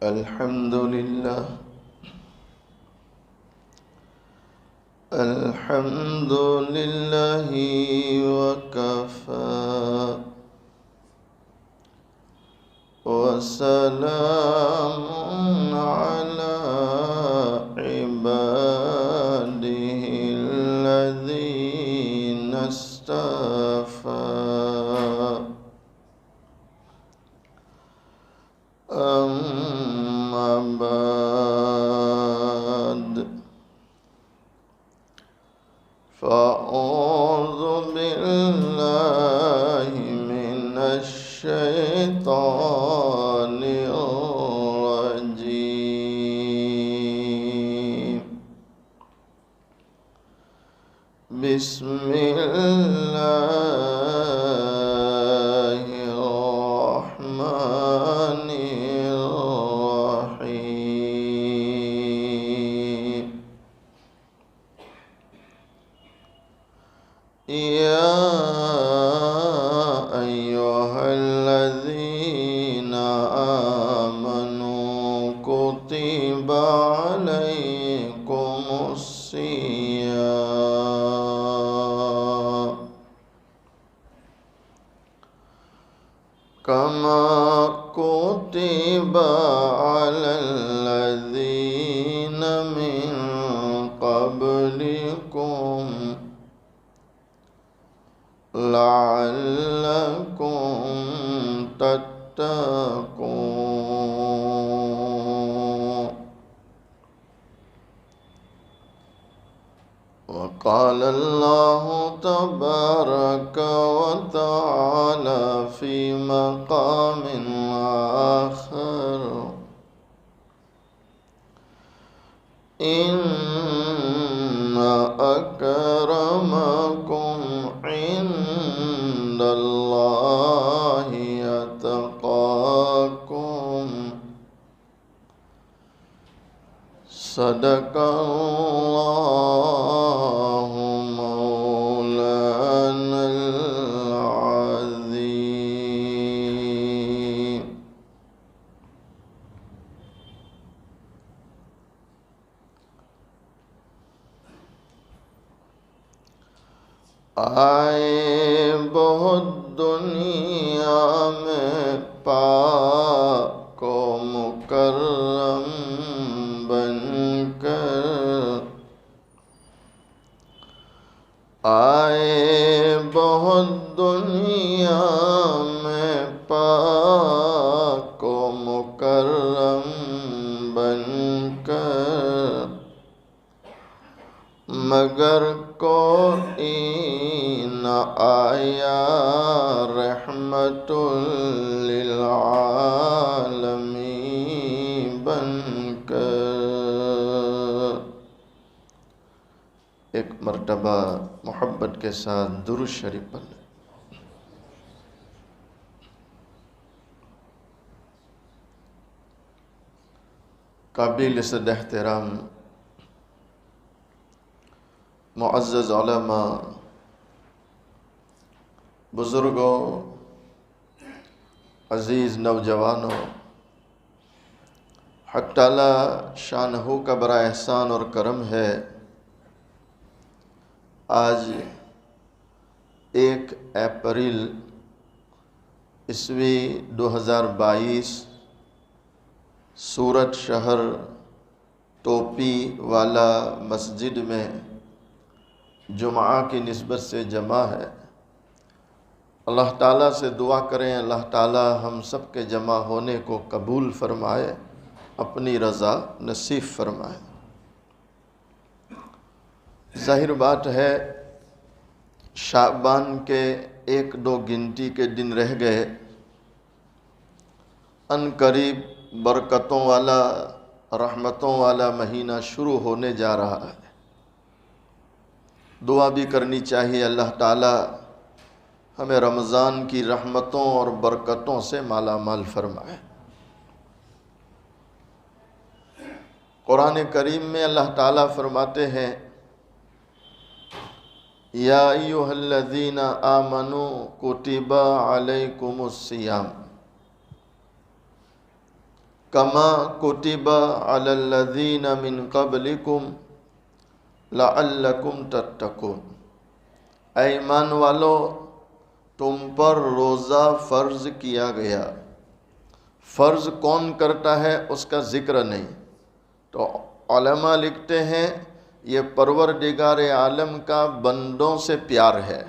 الحمد لله وكفى وسلام على عباده الذين اصطفى أما بعد فأعوذ بالله من الشيطان الرجيم بسم الله الرحمن الرحيم يا أيها الذين آمنوا كتب عليكم الصيام كما كتب على الذين من قبلكم لعلكم تتقون. وقال الله تبارك وتعالى في مقام آخر إن أكرمكم عند الله يتقاكم صدق الله مولانا العظيم. آئے بہت دنیا میں پاک و مکرم بن کر، آئے بہت دنیا میں پاک و مکرم بن کر، مگر کوئی نہ آیا رحمت للعالمین بن کر. ایک مرتبہ محبت کے ساتھ درود شریف پڑھ لیں. قابل صد احترام معزز علماء، بزرگوں، عزیز نوجوانوں، حق تعالی شانہ کا بڑا احسان اور کرم ہے. آج 1 اپریل عیسوی 2022 سورت شہر ٹوپی والا مسجد میں جمعہ کی نسبت سے جمع ہے. اللہ تعالیٰ سے دعا کریں اللہ تعالیٰ ہم سب کے جمع ہونے کو قبول فرمائے، اپنی رضا نصیب فرمائے. ظاہر بات ہے شعبان کے 1-2 گنتی کے دن رہ گئے. ان قریب برکتوں والا رحمتوں والا مہینہ شروع ہونے جا رہا ہے. دعا بھی کرنی چاہیے اللہ تعالیٰ ہمیں رمضان کی رحمتوں اور برکتوں سے مالا مال فرمائے. قرآن کریم میں اللہ تعالیٰ فرماتے ہیں یا ایھا الذین آمنوا کتب علیکم الصیام کما کتب علی الذین من قبلکم لعلکم تتقون، اے ایمان والو تم پر روزہ فرض کیا گیا۔ فرض کون کرتا ہے اس کا ذکر نہیں، تو علماء لکھتے ہیں یہ پروردگار عالم کا بندوں سے پیار ہے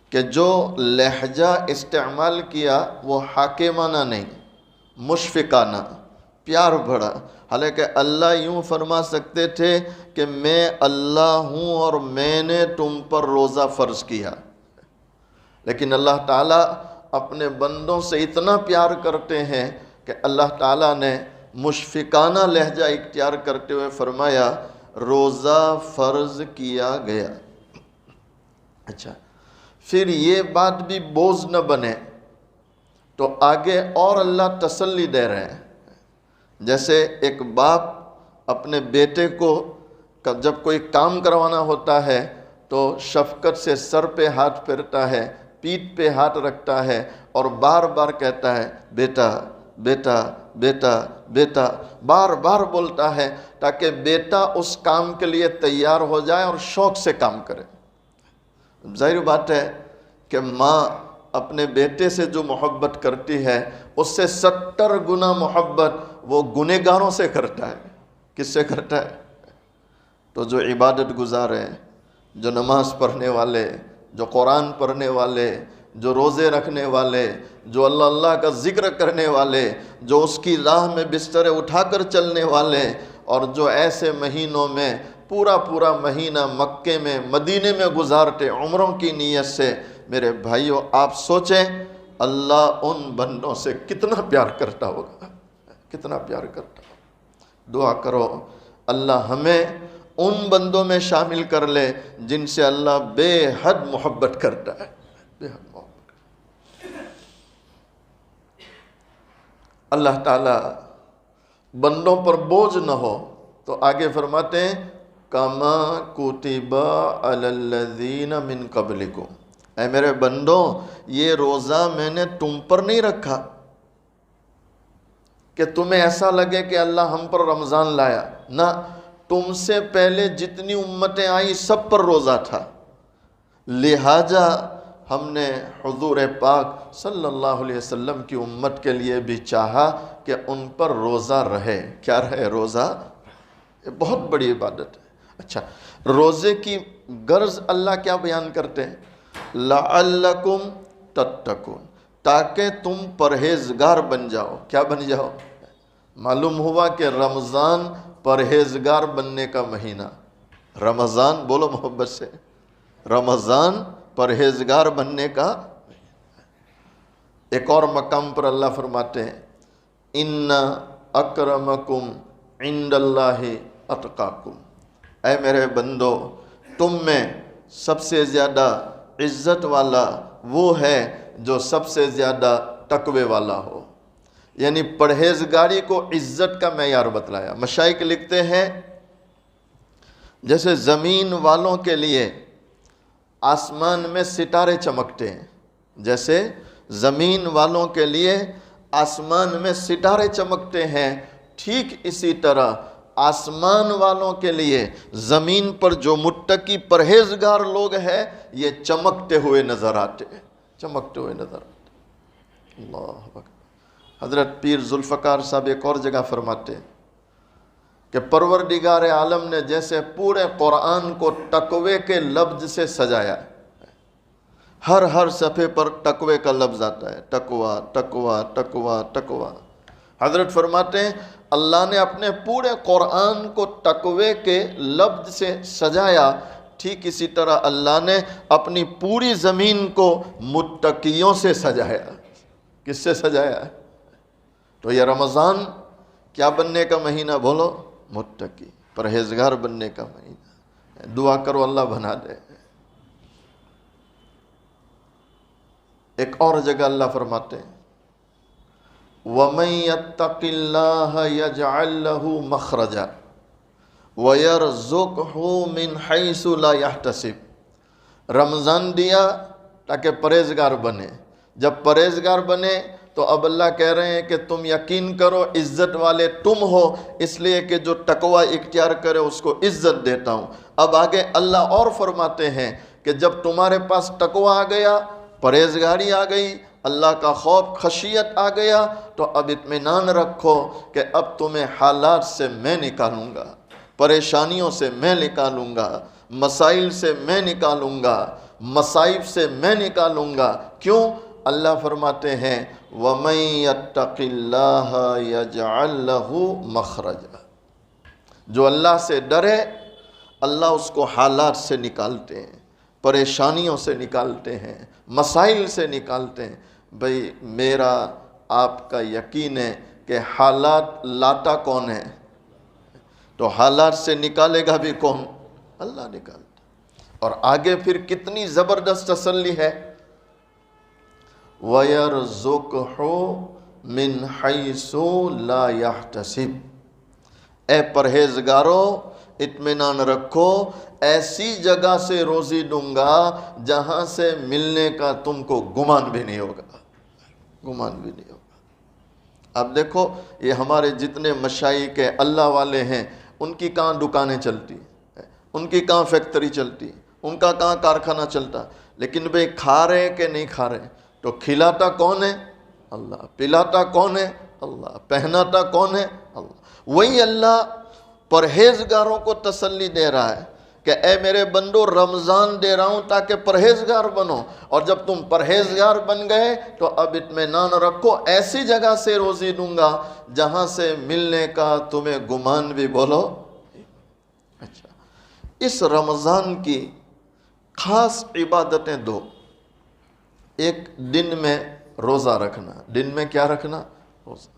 کہ جو لہجہ استعمال کیا وہ حاکمانہ نہیں، مشفقانہ، پیار بھرا۔ حالانکہ اللہ یوں فرما سکتے تھے کہ میں اللہ ہوں اور میں نے تم پر روزہ فرض کیا، لیکن اللہ تعالیٰ اپنے بندوں سے اتنا پیار کرتے ہیں کہ اللہ تعالیٰ نے مشفقانہ لہجہ اختیار کرتے ہوئے فرمایا روزہ فرض کیا گیا۔ اچھا، پھر یہ بات بھی بوجھ نہ بنے تو آگے اور اللہ تسلی دے رہے ہیں۔ جیسے ایک باپ اپنے بیٹے کو جب کوئی کام کروانا ہوتا ہے تو شفقت سے سر پہ ہاتھ پھیرتا ہے، پیٹھ پہ ہاتھ رکھتا ہے اور بار بار کہتا ہے بیٹا بیٹا بیٹا بیٹا، بار بار بولتا ہے تاکہ بیٹا اس کام کے لیے تیار ہو جائے اور شوق سے کام کرے۔ ظاہر بات ہے کہ ماں اپنے بیٹے سے جو محبت کرتی ہے اس سے 70 گنا محبت وہ گنہگاروں سے کرتا ہے۔ کس سے کرتا ہے؟ تو جو عبادت گزار ہیں، جو نماز پڑھنے والے، جو قرآن پڑھنے والے، جو روزے رکھنے والے، جو اللہ اللہ کا ذکر کرنے والے، جو اس کی راہ میں بستر اٹھا کر چلنے والے، اور جو ایسے مہینوں میں پورا مہینہ مکے میں مدینے میں گزارتے عمروں کی نیت سے، میرے بھائیوں آپ سوچیں اللہ ان بندوں سے کتنا پیار کرتا ہوگا، کتنا پیار کرتا ہوگا۔ دعا کرو اللہ ہمیں ان بندوں میں شامل کر لے جن سے اللہ بے حد محبت کرتا ہے، بے حد محبت۔ اللہ تعالیٰ بندوں پر بوجھ نہ ہو تو آگے فرماتے ہیں کما کتب علی الذین من قبلکم، اے میرے بندوں یہ روزہ میں نے تم پر نہیں رکھا کہ تمہیں ایسا لگے کہ اللہ ہم پر رمضان لایا، نہ، تم سے پہلے جتنی امتیں آئی سب پر روزہ تھا، لہٰذا ہم نے حضور پاک صلی اللہ علیہ وسلم کی امت کے لیے بھی چاہا کہ ان پر روزہ رہے۔ کیا رہے؟ روزہ۔ یہ بہت بڑی عبادت ہے۔ اچھا، روزے کی غرض اللہ کیا بیان کرتے ہیں؟ لعلکم تتقون، تاکہ تم پرہیزگار بن جاؤ۔ کیا بن جاؤ؟ معلوم ہوا کہ رمضان پرہیزگار بننے کا مہینہ، رمضان، بولو محبت سے، رمضان پرہیزگار بننے کا۔ ایک اور مقام پر اللہ فرماتے ہیں ان اکرمکم عند اللہ اتقاکم، اے میرے بندو تم میں سب سے زیادہ عزت والا وہ ہے جو سب سے زیادہ تقوی والا ہو۔ یعنی پرہیزگاری کو عزت کا معیار بتلایا۔ مشائخ لکھتے ہیں جیسے زمین والوں کے لیے آسمان میں ستارے چمکتے ہیں، جیسے زمین والوں کے لیے آسمان میں ستارے چمکتے ہیں، ٹھیک اسی طرح آسمان والوں کے لیے زمین پر جو متقی پرہیزگار لوگ ہیں یہ چمکتے ہوئے نظر آتے ہیں، چمکتے ہوئے نظر آتے۔ اللہ اکبر۔ حضرت پیر ذوالفقار صاحب ایک اور جگہ فرماتے ہیں کہ پروردگار عالم نے جیسے پورے قرآن کو تقوی کے لفظ سے سجایا، ہر صفحے پر تقوی کا لفظ آتا ہے، تقوی تقوی تقوی تقوی۔ حضرت فرماتے ہیں اللہ نے اپنے پورے قرآن کو تقوی کے لفظ سے سجایا، ٹھیک اسی طرح اللہ نے اپنی پوری زمین کو متقیوں سے سجایا۔ کس سے سجایا؟ تو یہ رمضان کیا بننے کا مہینہ؟ بولو، متقی، پرہیزگار بننے کا مہینہ۔ دعا کرو اللہ بنا دے۔ ایک اور جگہ اللہ فرماتے ہیں وَمَن يَتَّقِ اللَّهَ يَجْعَل لَّهُ مَخْرَجًا وَيَرْزُقْهُ مِنْ حَيْثُ لَا يَحْتَسِبُ۔ رمضان دیا تاکہ پرہیزگار بنے، جب پرہیزگار بنے تو اب اللہ کہہ رہے ہیں کہ تم یقین کرو عزت والے تم ہو، اس لیے کہ جو تقوی اختیار کرے اس کو عزت دیتا ہوں۔ اب آگے اللہ اور فرماتے ہیں کہ جب تمہارے پاس تقوی آ گیا، پرہیزگاری آ گئی، اللہ کا خوف خشیت آ گیا، تو اب اطمینان رکھو کہ اب تمہیں حالات سے میں نکالوں گا، پریشانیوں سے میں نکالوں گا، مسائل سے میں نکالوں گا، مصائب سے میں نکالوں گا۔ کیوں؟ اللہ فرماتے ہیں وَمَن يَتَّقِ اللَّهَ يَجْعَل لَّهُ مَخْرَجًا، جو اللہ سے ڈرے اللہ اس کو حالات سے نکالتے ہیں، پریشانیوں سے نکالتے ہیں، مسائل سے نکالتے ہیں۔ بھئی میرا آپ کا یقین ہے کہ حالات لاتا کون ہے؟ تو حالات سے نکالے گا بھی کون؟ اللہ نکالتا۔ اور آگے پھر کتنی زبردست تسلی ہے، وَيَرْزُقْهُ مِنْ حَيْثُ لَا يَحْتَسِبُ، اے پرہیزگارو اطمینان رکھو، ایسی جگہ سے روزی دوں گا جہاں سے ملنے کا تم کو گمان بھی نہیں ہوگا، گمان بھی نہیں ہوگا۔ اب دیکھو یہ ہمارے جتنے مشائخ اللہ والے ہیں، ان کی کہاں دکانیں چلتی، ان کی کہاں فیکٹری چلتی، ان کا کہاں کارخانہ چلتا، لیکن بھئی کھا رہے کہ نہیں کھا رہے؟ تو کھلاتا کون ہے؟ اللہ۔ پلاتا کون ہے؟ اللہ۔ پہناتا کون ہے؟ اللہ۔ وہی اللہ پرہیزگاروں کو تسلی دے رہا ہے کہ اے میرے بندو رمضان دے رہا ہوں تاکہ پرہیزگار بنو، اور جب تم پرہیزگار بن گئے تو اب اطمینان رکھو، ایسی جگہ سے روزی دوں گا جہاں سے ملنے کا تمہیں گمان بھی بولو۔ اچھا، اس رمضان کی خاص عبادتیں دو، ایک دن میں روزہ رکھنا، دن میں کیا رکھنا؟ روزہ،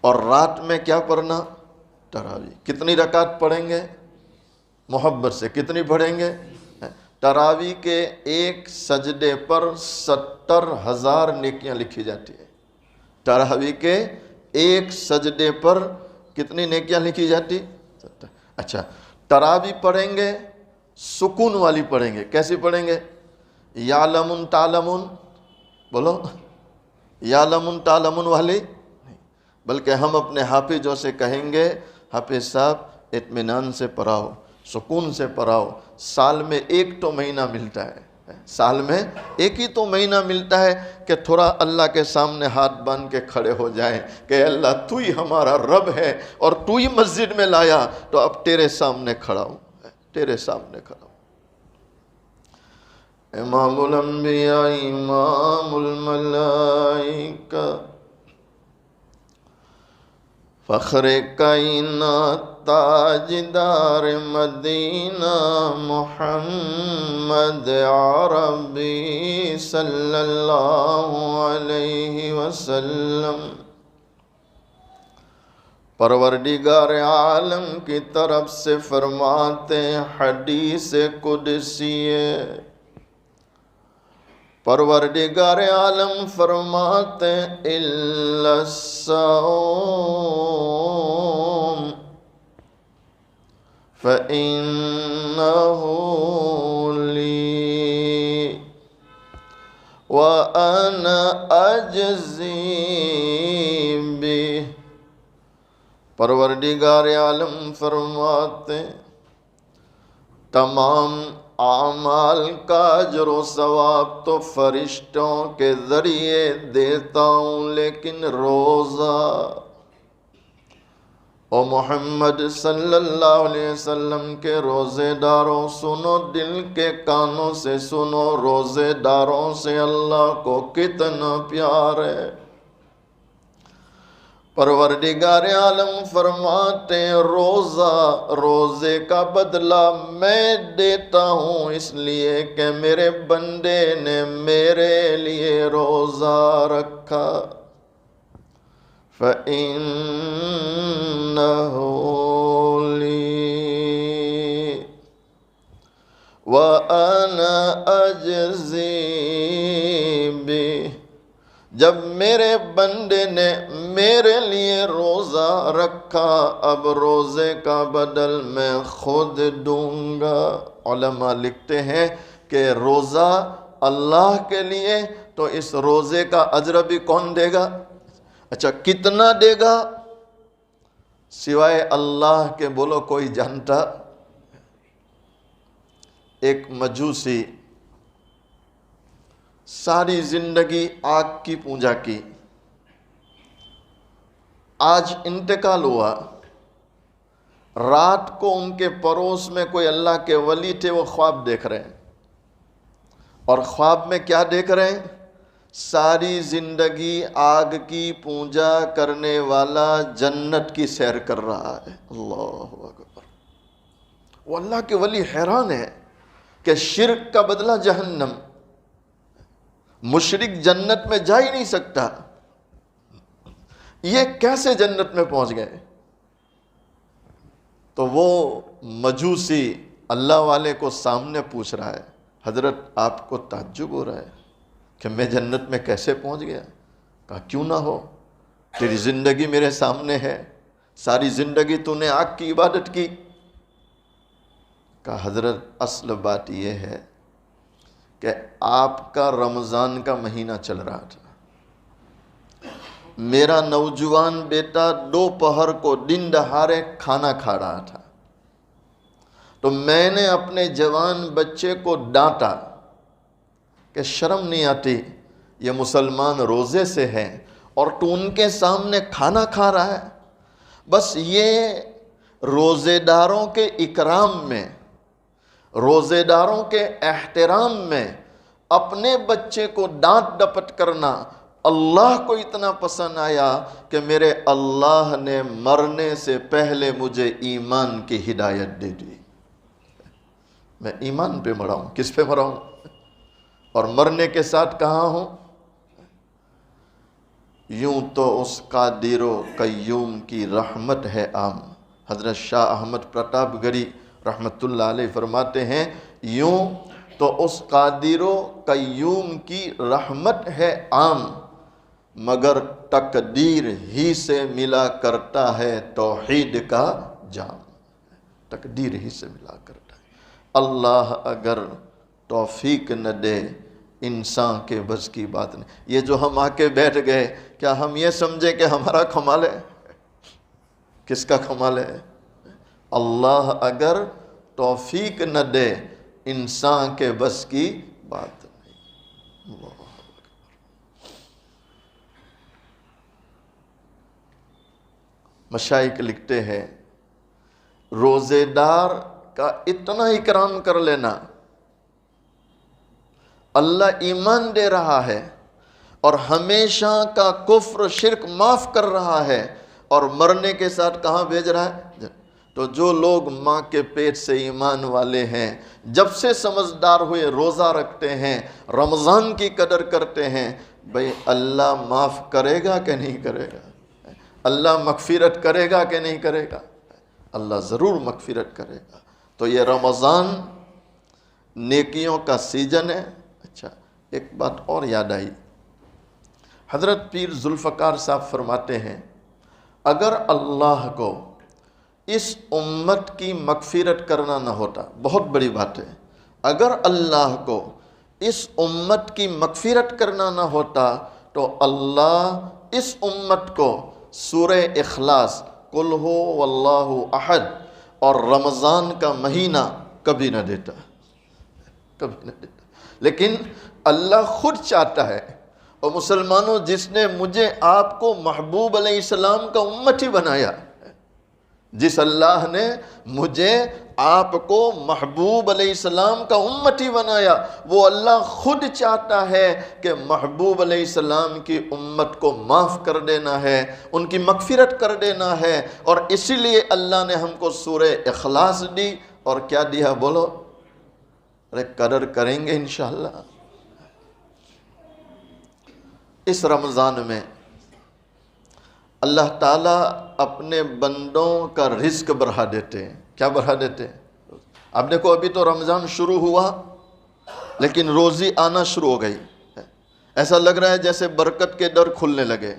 اور رات میں کیا پڑھنا؟ تراویح۔ کتنی رکعت پڑھیں گے؟ محبت سے کتنی پڑھیں گے؟ تراویح کے ایک سجدے پر 70,000 نیکیاں لکھی جاتی ہیں۔ تراویح کے ایک سجدے پر کتنی نیکیاں لکھی جاتی؟ 70۔ اچھا، تراویح پڑھیں گے سکون والی پڑھیں گے، کیسی پڑھیں گے؟ یعلمون تعلمون، بولو، یعلمون تعلمون والی نہیں، بلکہ ہم اپنے حافظوں سے کہیں گے حافظ صاحب اطمینان سے پڑھاؤ، سکون سے پڑھاؤ، سال میں ایک تو مہینہ ملتا ہے، سال میں ایک ہی تو مہینہ ملتا ہے کہ تھوڑا اللہ کے سامنے ہاتھ باندھ کے کھڑے ہو جائیں کہ اللہ تو ہی ہمارا رب ہے اور تو ہی مسجد میں لایا، تو اب تیرے سامنے کھڑا ہوں، تیرے سامنے کھڑا ہوں۔ امام الانبیاء امام الملائکہ فخر کائنات تاجدار مدینہ محمد عربی صلی اللہ علیہ وسلم، پروردگار عالم کی طرف سے فرماتے حدیث قدسی، پروردگار عالم فرماتے الا الصوم فإنه لي وأنا أجزي به، پروردگار عالم فرماتے تمام اعمال کا اجر و ثواب تو فرشتوں کے ذریعے دیتا ہوں، لیکن روزہ، او محمد صلی اللہ علیہ وسلم کے روزے داروں سنو، دل کے کانوں سے سنو، روزے داروں سے اللہ کو کتنا پیار ہے۔ پروردگار عالم فرماتے ہیں روزہ، روزے کا بدلہ میں دیتا ہوں، اس لیے کہ میرے بندے نے میرے لیے روزہ رکھا۔ فَإِنَّهُ لِي وَأَنَا أَجْزِي بِهِ، جب میرے بندے نے میرے لیے روزہ رکھا، اب روزے کا بدل میں خود دوں گا۔ علماء لکھتے ہیں کہ روزہ اللہ کے لیے تو اس روزے کا اجر بھی کون دے گا؟ اچھا کتنا دے گا؟ سوائے اللہ کے بولو کوئی جانتا؟ ایک مجوسی ساری زندگی آگ کی پوجا کی، آج انتقال ہوا، رات کو ان کے پڑوس میں کوئی اللہ کے ولی تھے، وہ خواب دیکھ رہے ہیں، اور خواب میں کیا دیکھ رہے ہیں؟ ساری زندگی آگ کی پوجا کرنے والا جنت کی سیر کر رہا ہے۔ اللہ اکبر۔ وہ اللہ کے ولی حیران ہے کہ شرک کا بدلہ جہنم، مشرک جنت میں جا ہی نہیں سکتا، یہ کیسے جنت میں پہنچ گئے؟ تو وہ مجوسی اللہ والے کو سامنے پوچھ رہا ہے، حضرت آپ کو تعجب ہو رہا ہے کہ میں جنت میں کیسے پہنچ گیا؟ کہا کیوں نہ ہو، تیری زندگی میرے سامنے ہے، ساری زندگی تو نے آگ کی عبادت کی۔ کہا حضرت اصل بات یہ ہے کہ آپ کا رمضان کا مہینہ چل رہا تھا، میرا نوجوان بیٹا دوپہر کو دن دہاڑے کھانا کھا رہا تھا، تو میں نے اپنے جوان بچے کو ڈانٹا کہ شرم نہیں آتی، یہ مسلمان روزے سے ہیں اور تو ان کے سامنے کھانا کھا رہا ہے۔ بس یہ روزے داروں کے اکرام میں، روزے داروں کے احترام میں اپنے بچے کو ڈانٹ ڈپٹ کرنا اللہ کو اتنا پسند آیا کہ میرے اللہ نے مرنے سے پہلے مجھے ایمان کی ہدایت دے دی۔ میں ایمان پہ مرا ہوں، کس پہ مرا ہوں؟ اور مرنے کے ساتھ کہاں ہوں؟ یوں تو اس قادر و قیوم کی رحمت ہے عام۔ حضرت شاہ احمد پرتاپ گڑھی رحمت اللہ علیہ فرماتے ہیں، یوں تو اس قادر و قیوم کی رحمت ہے عام، مگر تقدیر ہی سے ملا کرتا ہے توحید کا جام۔ تقدیر ہی سے ملا کرتا ہے، اللہ اگر توفیق نہ دے انسان کے بس کی بات نہیں۔ یہ جو ہم آ کے بیٹھ گئے، کیا ہم یہ سمجھے کہ ہمارا کمال ہے؟ کس کا کمال ہے؟ اللہ اگر توفیق نہ دے انسان کے بس کی بات نہیں۔ اللہ مشائخ لکھتے ہیں، روزے دار کا اتنا اکرام کر لینا، اللہ ایمان دے رہا ہے اور ہمیشہ کا کفر شرک معاف کر رہا ہے، اور مرنے کے ساتھ کہاں بھیج رہا ہے؟ تو جو لوگ ماں کے پیٹ سے ایمان والے ہیں، جب سے سمجھدار ہوئے روزہ رکھتے ہیں، رمضان کی قدر کرتے ہیں، بھئی اللہ معاف کرے گا کہ نہیں کرے گا؟ اللہ مغفرت کرے گا کہ نہیں کرے گا؟ اللہ ضرور مغفرت کرے گا۔ تو یہ رمضان نیکیوں کا سیزن ہے۔ اچھا ایک بات اور یاد آئی، حضرت پیر ذوالفقار صاحب فرماتے ہیں، اگر اللہ کو اس امت کی مغفرت کرنا نہ ہوتا، بہت بڑی بات ہے، اگر اللہ کو اس امت کی مغفرت کرنا نہ ہوتا تو اللہ اس امت کو سورہ اخلاص، قل ہو واللہ احد اور رمضان کا مہینہ کبھی نہ دیتا، کبھی نہ دیتا۔ لیکن اللہ خود چاہتا ہے، اور مسلمانوں جس نے مجھے آپ کو محبوب علیہ السلام کا امتی بنایا، جس اللہ نے مجھے آپ کو محبوب علیہ السلام کا امتی بنایا، وہ اللہ خود چاہتا ہے کہ محبوب علیہ السلام کی امت کو معاف کر دینا ہے، ان کی مغفرت کر دینا ہے، اور اسی لیے اللہ نے ہم کو سورہ اخلاص دی، اور کیا دیا بولو؟ ارے قدر کریں گے انشاءاللہ۔ اس رمضان میں اللہ تعالیٰ اپنے بندوں کا رزق بڑھا دیتے ہیں۔ کیا بڑھا دیتے ہیں؟ اب دیکھو ابھی تو رمضان شروع ہوا لیکن روزی آنا شروع ہو گئی، ایسا لگ رہا ہے جیسے برکت کے در کھلنے لگے،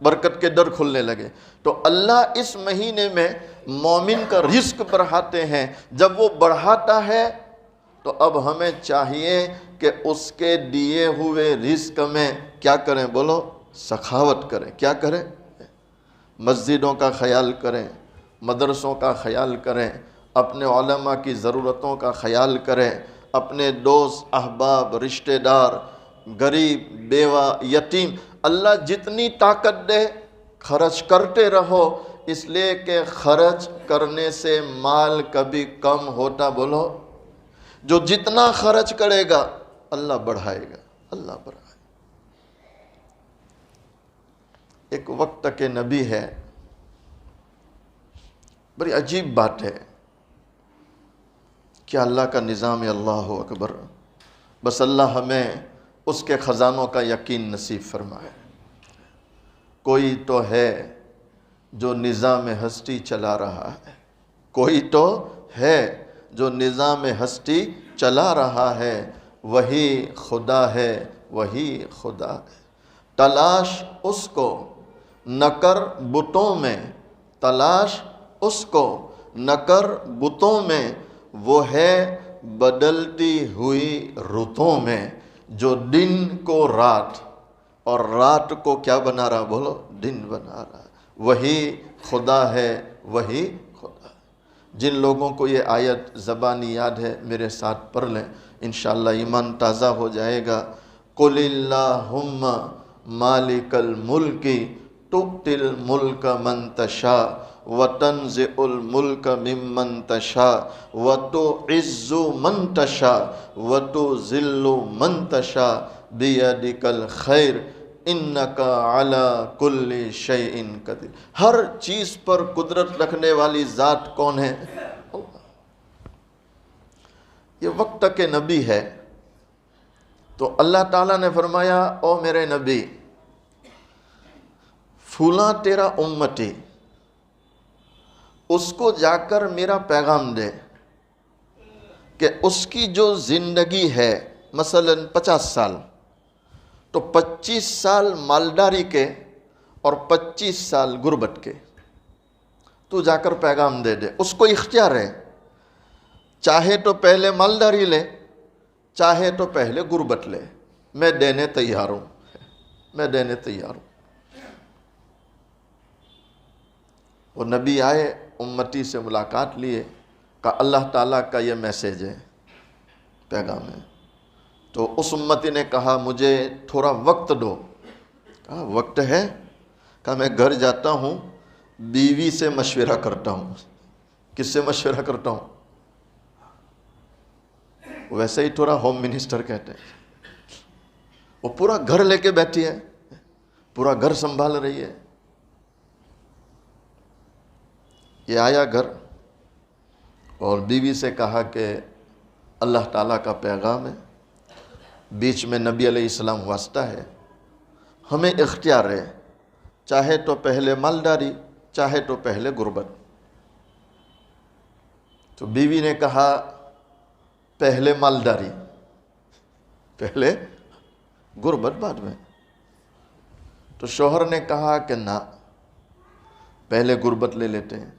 برکت کے در کھلنے لگے۔ تو اللہ اس مہینے میں مومن کا رزق بڑھاتے ہیں، جب وہ بڑھاتا ہے تو اب ہمیں چاہیے کہ اس کے دیے ہوئے رزق میں کیا کریں؟ بولو، سخاوت کریں۔ کیا کریں؟ مسجدوں کا خیال کریں، مدرسوں کا خیال کریں، اپنے علماء کی ضرورتوں کا خیال کریں، اپنے دوست احباب رشتہ دار غریب بیوہ یتیم اللہ جتنی طاقت دے خرچ کرتے رہو، اس لیے کہ خرچ کرنے سے مال کبھی کم ہوتا، بولو، جو جتنا خرچ کرے گا اللہ بڑھائے گا، اللہ بڑھائے گا۔ ایک وقت کے نبی ہے، بڑی عجیب بات ہے، کیا اللہ کا نظام ہے، اللہ اکبر۔ بس اللہ ہمیں اس کے خزانوں کا یقین نصیب فرمائے۔ کوئی تو ہے جو نظام ہستی چلا رہا ہے، کوئی تو ہے جو نظام ہستی چلا رہا ہے، وہی خدا ہے، وہی خدا ہے۔ تلاش اس کو نہ کر بتوں میں، تلاش اس کو نہ کر بتوں میں، وہ ہے بدلتی ہوئی رتوں میں، جو دن کو رات اور رات کو کیا بنا رہا؟ بولو، دن بنا رہا۔ وہی خدا ہے، وہی خدا ہے۔ جن لوگوں کو یہ آیت زبانی یاد ہے میرے ساتھ پڑھ لیں، انشاءاللہ ایمان تازہ ہو جائے گا۔ قُلِ اللہم مالک الملک تؤتی الملک من تشاء وتنزع الملک ممن تشاء وتعز من تشاء وتذل من تشاء بیدک الخیر انک علی کل شیء قدیر۔ ہر چیز پر قدرت رکھنے والی ذات کون ہے؟ یہ وقت کے نبی ہے، تو اللہ تعالیٰ نے فرمایا، او میرے نبی، فلاں تیرا امتی، اس کو جا کر میرا پیغام دے کہ اس کی جو زندگی ہے مثلا 50 سال، تو 25 سال مالداری کے اور 25 سال غربت کے، تو جا کر پیغام دے دے۔ اس کو اختیار ہے، چاہے تو پہلے مالداری لے، چاہے تو پہلے غربت لے، میں دینے تیار ہوں، میں دینے تیار ہوں۔ وہ نبی آئے، امتی سے ملاقات لیے، کہ اللہ تعالیٰ کا یہ میسیج ہے، پیغام ہے۔ تو اس امتی نے کہا مجھے تھوڑا وقت دو۔ کہا وقت ہے؟ کہا میں گھر جاتا ہوں، بیوی سے مشورہ کرتا ہوں۔ کس سے مشورہ کرتا ہوں؟ ویسے ہی تھوڑا ہوم منسٹر کہتے ہیں، وہ پورا گھر لے کے بیٹھی ہے، پورا گھر سنبھال رہی ہے۔ یہ آیا گھر اور بیوی سے کہا کہ اللہ تعالیٰ کا پیغام ہے، بیچ میں نبی علیہ السلام واسطہ ہے، ہمیں اختیار ہے، چاہے تو پہلے مالداری، چاہے تو پہلے غربت۔ تو بیوی نے کہا پہلے مالداری، پہلے غربت بعد میں۔ تو شوہر نے کہا کہ نہ، پہلے غربت لے لیتے ہیں،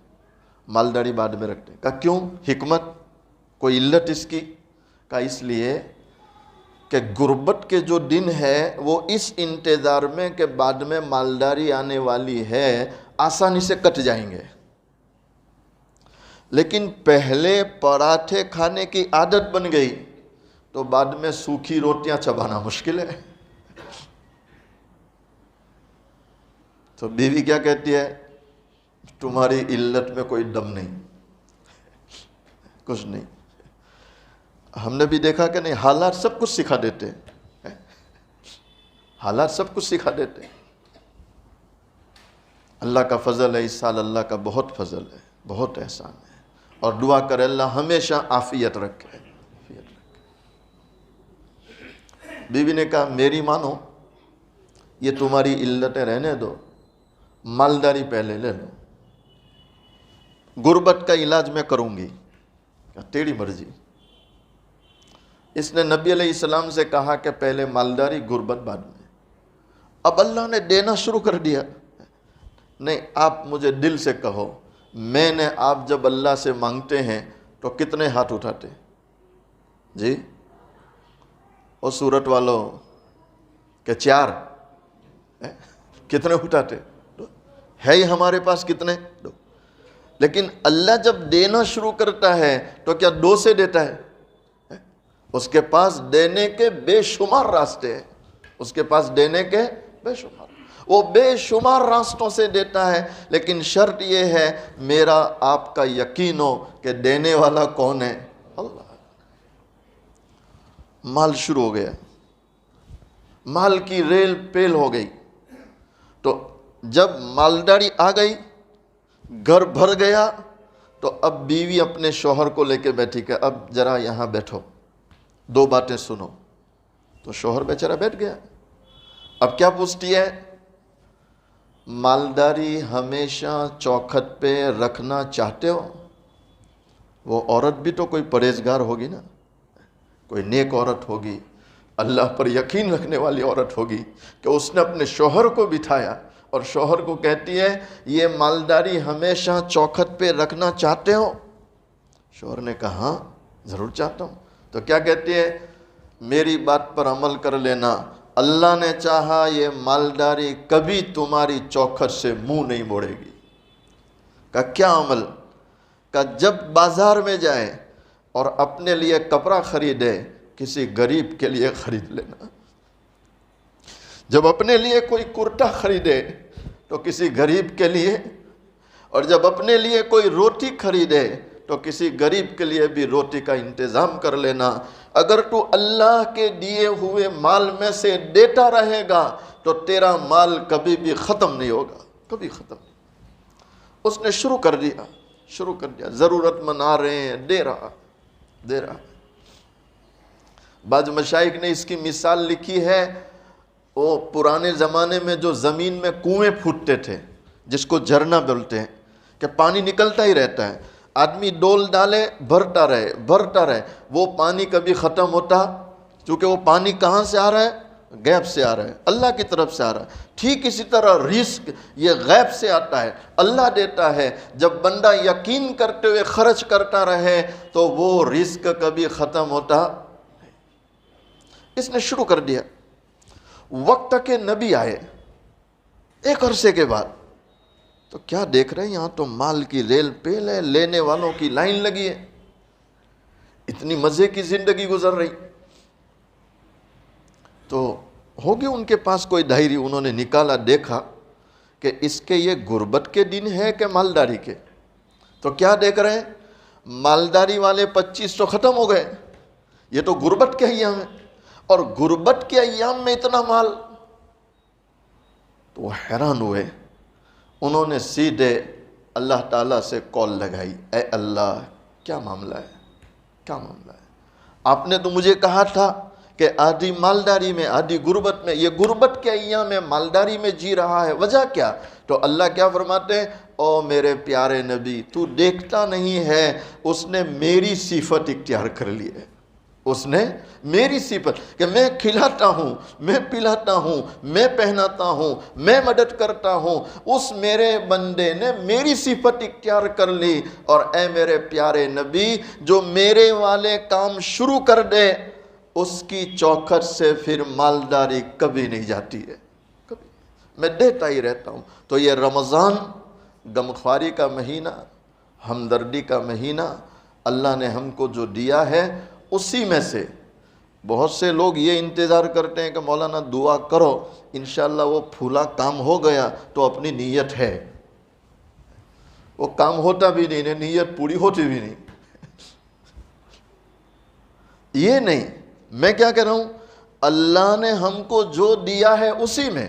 مالداری بعد میں رکھتے ہیں۔ کہا کیوں؟ حکمت، کوئی علت اس کی؟ کہا اس لیے کہ غربت کے جو دن ہے وہ اس انتظار میں کہ بعد میں مالداری آنے والی ہے، آسانی سے کٹ جائیں گے، لیکن پہلے پراٹھے کھانے کی عادت بن گئی تو بعد میں سوکھی روٹیاں چبانا مشکل ہے۔ تو بیوی کیا کہتی ہے؟ تمہاری علت میں کوئی دم نہیں، کچھ نہیں۔ ہم نے بھی دیکھا کہ نہیں، حالات سب کچھ سکھا دیتے ہیں، حالات سب کچھ سکھا دیتے ہیں۔ اللہ کا فضل ہے، اس سال اللہ کا بہت فضل ہے، بہت احسان ہے، اور دعا کرے اللہ ہمیشہ عافیت رکھے۔ بیوی نے کہا میری مانو، یہ تمہاری علتیں رہنے دو، مالداری پہلے لے لو، غربت کا علاج میں کروں گی۔ تیری مرضی۔ اس نے نبی علیہ السلام سے کہا کہ پہلے مالداری، غربت بعد میں۔ اب اللہ نے دینا شروع کر دیا۔ نہیں، آپ مجھے دل سے کہو، میں نے آپ جب اللہ سے مانگتے ہیں تو کتنے ہاتھ اٹھاتے؟ جی وہ صورت والوں کہ 4 کتنے اٹھاتے؟ ہے ہی ہمارے پاس کتنے؟ 2۔ لیکن اللہ جب دینا شروع کرتا ہے تو کیا 2 سے دیتا ہے؟ اس کے پاس دینے کے بے شمار راستے ہیں، اس کے پاس دینے کے بے شمار، وہ بے شمار راستوں سے دیتا ہے، لیکن شرط یہ ہے میرا آپ کا یقین ہو کہ دینے والا کون ہے؟ اللہ۔ مال شروع ہو گیا، مال کی ریل پیل ہو گئی، تو جب مالداری آ گئی، گھر بھر گیا، تو اب بیوی اپنے شوہر کو لے کے بیٹھی کہ اب ذرا یہاں بیٹھو، 2 باتیں سنو۔ تو شوہر بیچارہ بیٹھ گیا۔ اب کیا پوچھتی ہے؟ مالداری ہمیشہ چوکھٹ پہ رکھنا چاہتے ہو؟ وہ عورت بھی تو کوئی پرہیزگار ہوگی نا، کوئی نیک عورت ہوگی، اللہ پر یقین رکھنے والی عورت ہوگی کہ اس نے اپنے شوہر کو بٹھایا اور شوہر کو کہتی ہے یہ مالداری ہمیشہ چوکھٹ پہ رکھنا چاہتے ہو؟ شوہر نے کہا ہاں ضرور چاہتا ہوں۔ تو کیا کہتی ہے؟ میری بات پر عمل کر لینا، اللہ نے چاہا یہ مالداری کبھی تمہاری چوکھٹ سے منہ نہیں موڑے گی۔ کہ کیا عمل؟ کہ جب بازار میں جائے اور اپنے لیے کپڑا خریدے، کسی غریب کے لیے خرید لینا۔ جب اپنے لیے کوئی کرتا خریدے تو کسی غریب کے لیے، اور جب اپنے لیے کوئی روٹی خریدے تو کسی غریب کے لیے بھی روٹی کا انتظام کر لینا۔ اگر تو اللہ کے دیے ہوئے مال میں سے دیتا رہے گا تو تیرا مال کبھی بھی ختم نہیں ہوگا، کبھی ختم نہیں۔ اس نے شروع کر دیا، ضرورت مند آ رہے ہیں، دے رہا۔ بعض مشائخ نے اس کی مثال لکھی ہے، وہ پرانے زمانے میں جو زمین میں کنویں پھوٹتے تھے، جس کو جھرنا بولتے ہیں، کہ پانی نکلتا ہی رہتا ہے، آدمی ڈول ڈالے بھرتا رہے، وہ پانی کبھی ختم ہوتا؟ کیونکہ وہ پانی کہاں سے آ رہا ہے؟ غیب سے آ رہا ہے، اللہ کی طرف سے آ رہا ہے۔ ٹھیک اسی طرح رزق یہ غیب سے آتا ہے، اللہ دیتا ہے۔ جب بندہ یقین کرتے ہوئے خرچ کرتا رہے تو وہ رزق کبھی ختم ہوتا۔ اس نے شروع کر دیا۔ وقت کے نبی آئے ایک عرصے کے بعد، تو کیا دیکھ رہے ہیں؟ یہاں تو مال کی ریل پیل ہے، لینے والوں کی لائن لگی ہے، اتنی مزے کی زندگی گزر رہی۔ تو ہوگی ان کے پاس کوئی ڈائری، انہوں نے نکالا، دیکھا کہ اس کے یہ غربت کے دن ہے کہ مالداری کے۔ تو کیا دیکھ رہے ہیں؟ مالداری والے 25 تو ختم ہو گئے، یہ تو غربت کے ایام ہیں، اور غربت کے ایام میں اتنا مال۔ تو وہ حیران ہوئے، انہوں نے سیدھے اللہ تعالیٰ سے کال لگائی، اے اللہ کیا معاملہ ہے، کیا معاملہ ہے؟ آپ نے تو مجھے کہا تھا کہ آدھی مالداری میں آدھی غربت میں، یہ غربت کے ایام میں مالداری میں جی رہا ہے، وجہ کیا؟ تو اللہ کیا فرماتے ہیں؟ او میرے پیارے نبی، تو دیکھتا نہیں ہے اس نے میری صفت اختیار کر لی ہے، اس نے میری صفت کہ میں کھلاتا ہوں، میں پلاتا ہوں، میں پہناتا ہوں، میں مدد کرتا ہوں، اس میرے بندے نے میری صفت اختیار کر لی۔ اور اے میرے پیارے نبی، جو میرے والے کام شروع کر دے اس کی چوکھٹ سے پھر مالداری کبھی نہیں جاتی ہے، کبھی، میں دیتا ہی رہتا ہوں۔ تو یہ رمضان غمخواری کا مہینہ، ہمدردی کا مہینہ، اللہ نے ہم کو جو دیا ہے اسی میں سے بہت سے لوگ یہ انتظار کرتے ہیں کہ مولانا دعا کرو انشاءاللہ وہ پھولا کام ہو گیا تو اپنی نیت ہے، وہ کام ہوتا بھی نہیں، نیت پوری ہوتی بھی نہیں۔ یہ نہیں، میں کیا کہہ رہا ہوں، اللہ نے ہم کو جو دیا ہے اسی میں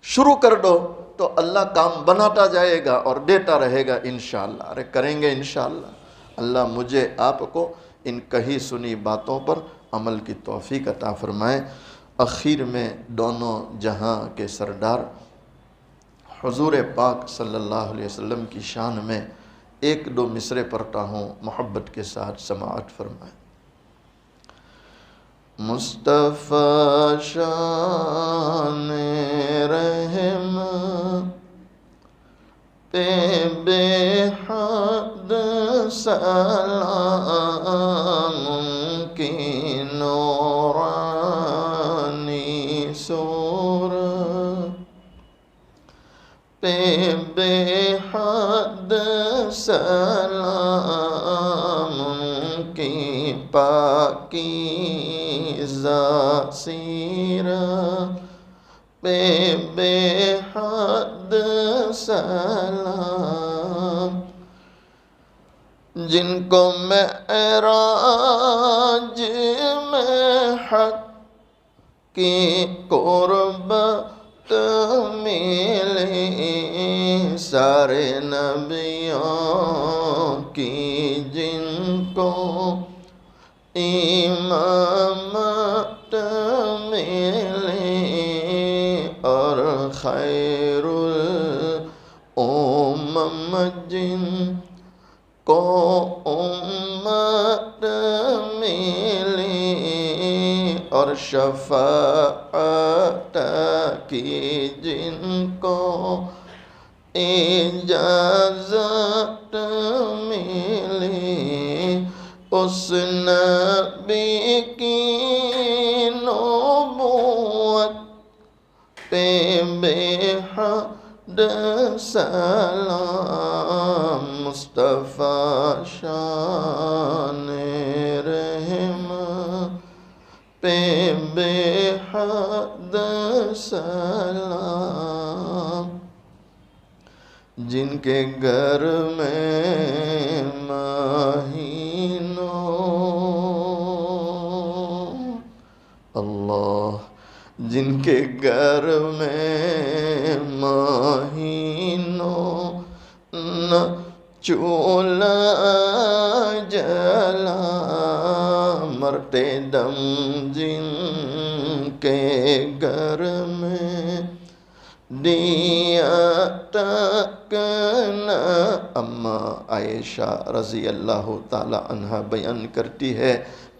شروع کر دو تو اللہ کام بناتا جائے گا اور دیتا رہے گا انشاءاللہ۔ ارے کریں گے انشاءاللہ۔ اللہ مجھے آپ کو ان کہی سنی باتوں پر عمل کی توفیق عطا فرمائے۔ اخیر میں دونوں جہاں کے سردار حضور پاک صلی اللہ علیہ وسلم کی شان میں 1-2 مصرے پڑھتا ہوں، محبت کے ساتھ سماعت فرمائیں۔ مصطفیٰ شان رحم پہ بے حد سلام کی پہ بے حد سلام کی پاکیزہ سیرت پہ بے حد سلام، جن کو معراج میں حق کی قربت ملی، سارے نبیوں کی جن کو امامت ملی، اور خیر الامم جن کو امت ملی، اور شفاعت کی جن کو اجازت ملی، اس نبی کی نبوت پہ بے حد سلام، مصطفیٰ شان رحمت پہ بے حد سلام، جن کے گھر میں مہینوں اللہ، جن کے گھر میں مہینوں نہ چولہا جلا، مرتے دم جن کے گھر میں دیا تک نہ۔ اما عائشہ رضی اللہ تعالی عنہ بیان کرتی ہے،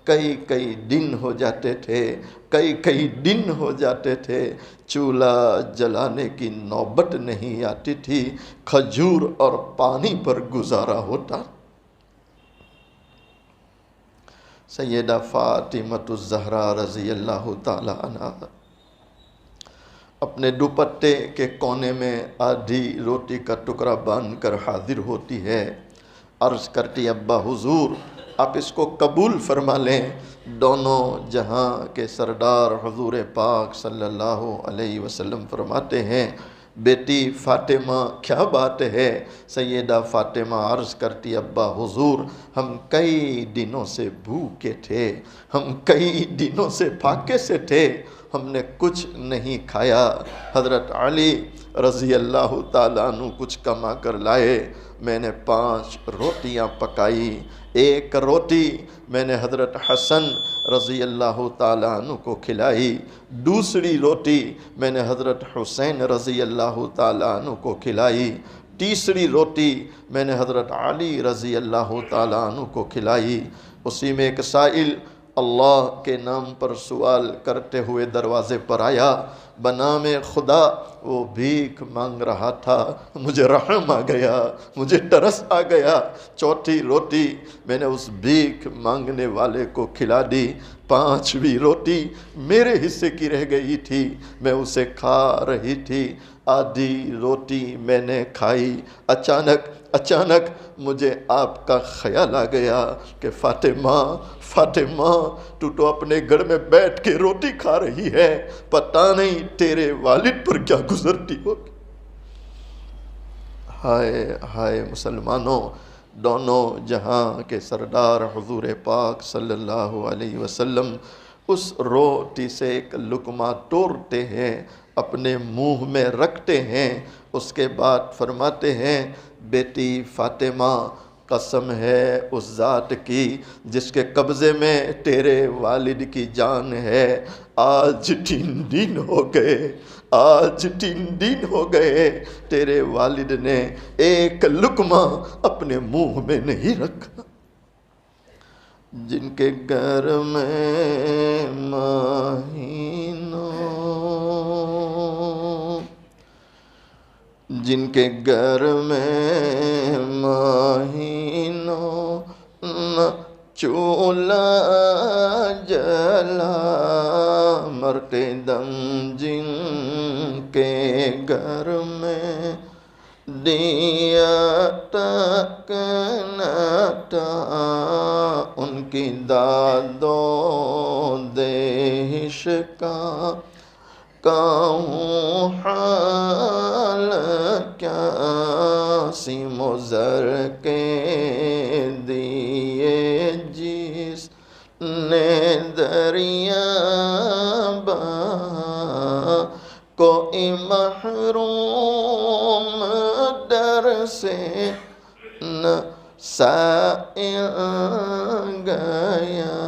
کئی دن ہو جاتے تھے، کئی دن ہو جاتے تھے، چولہا جلانے کی نوبت نہیں آتی تھی، کھجور اور پانی پر گزارا ہوتا۔ سیدہ فاطمہ الزہرا رضی اللہ تعالی عنہ اپنے دوپٹے کے کونے میں آدھی روٹی کا ٹکڑا باندھ کر حاضر ہوتی ہے، عرض کرتی ابا حضور آپ اس کو قبول فرما لیں۔ دونوں جہاں کے سردار حضور پاک صلی اللہ علیہ وسلم فرماتے ہیں بیٹی فاطمہ کیا بات ہے؟ سیدہ فاطمہ عرض کرتی ابا حضور ہم کئی دنوں سے بھوکے تھے، ہم کئی دنوں سے پھاکے سے تھے، ہم نے کچھ نہیں کھایا۔ حضرت علی رضی اللہ تعالیٰ عنہ کچھ کما کر لائے، میں نے 5 روٹیاں پکائی، 1 روٹی میں نے حضرت حسن رضی اللہ تعالیٰ عنہ کو کھلائی، دوسری روٹی میں نے حضرت حسین رضی اللہ تعالیٰ عنہ کو کھلائی، تیسری روٹی میں نے حضرت علی رضی اللہ تعالیٰ عنہ کو کھلائی۔ اسی میں ایک سائل اللہ کے نام پر سوال کرتے ہوئے دروازے پر آیا، بنام خدا وہ بھیک مانگ رہا تھا، مجھے رحم آ گیا، مجھے ترس آ گیا، 4تھی روٹی میں نے اس بھیک مانگنے والے کو کھلا دی، 5ویں روٹی میرے حصے کی رہ گئی تھی، میں اسے کھا رہی تھی، آدھی روٹی میں نے کھائی، اچانک مجھے آپ کا خیال آ گیا کہ فاطمہ تو اپنے گھر میں بیٹھ کے روٹی کھا رہی ہے، پتہ نہیں تیرے والد پر کیا گزرتی ہوگی۔ ہائے مسلمانوں، دونوں جہاں کے سردار حضور پاک صلی اللہ علیہ وسلم اس روٹی سے ایک لقمہ توڑتے ہیں، اپنے منہ میں رکھتے ہیں، اس کے بعد فرماتے ہیں بیٹی فاطمہ قسم ہے اس ذات کی جس کے قبضے میں تیرے والد کی جان ہے، آج 3 دن ہو گئے تیرے والد نے ایک لقمہ اپنے منہ میں نہیں رکھا۔ جن کے گھر میں مہینوں نہ چولہا جلا، مرتے دم جن کے گھر میں دیا تک نہ تھا ان کی داد و دہش کا، کہوں حال کیا سیم و زر کے دیے جس نے دریا بہا، کوئی محروم در سے نہ سائل گیا،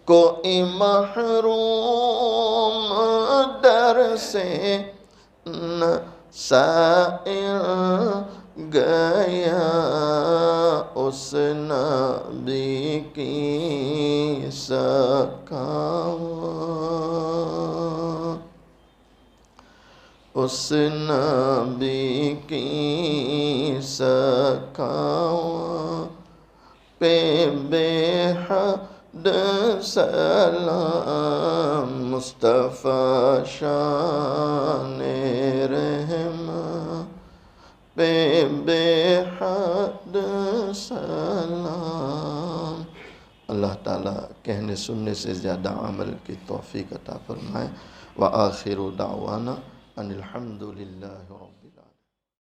کوئی محروم در سے نہ سائل گیا، اس نبی کی سکھاواں، اس نبی کی سکھاواں پہ بے حد سلام، مصطفیٰ شان رحماں پہ بے حد سلام۔ اللہ تعالیٰ کہنے سننے سے زیادہ عمل کی توفیق عطا فرمائے۔ وآخر دعوانا ان الحمد للہ رب